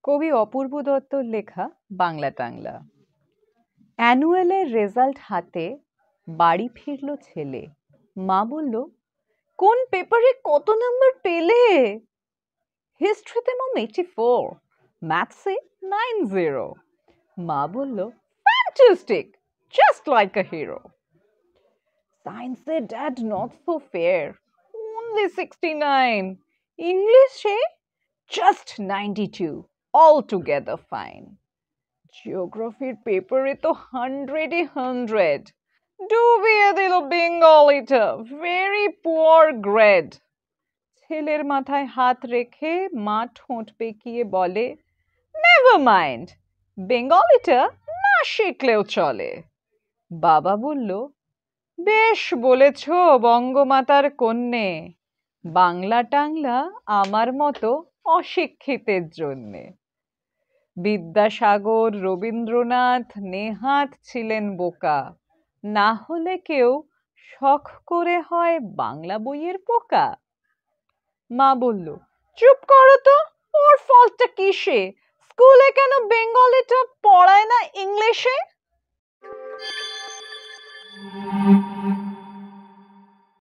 কবি অপূর্ব দত্তর লেখা বাংলা টাংলা। অ্যানুয়ালের রেজাল্ট হাতে বাড়ি ফিরল ছেলে। মা বলল, কোন পেপারে কত নাম্বার পেলে? হিস্ট্রিতে মম 84, ম্যাথসে 90। মা বলল, fantastic, just like a hero. সায়েন্সে dad not so fair, only 69। ইংলিশে just 92, altogether fine। জিওগ্রাফির পেপারে তো 100 ডুবিয়ে দিল বেঙ্গলিটা, ভেরি পুয়ার গ্রেড। ছেলের মাথায় হাত রেখে মা ঠোঁট বেঁকিয়ে বলে, নেভার মাইন্ড, বেঙ্গলিটা না শিখলেও চলে। বাবা বলল, বেশ বলেছ বঙ্গমাতার কন্যে, বাংলা টাংলা আমার মতো অশিক্ষিতের জন্যে। বিদ্যাসাগর, রবীন্দ্রনাথ, নেহাত ছিলেন বোকা, না হলে কেউ শখ করে হয় বাংলা বইয়ের পোকা। মা বলল, চুপ করো তো, ওর ফলটা কিসে? স্কুলে কেন বেঙ্গলিটা পড়ায় না ইংলিশে?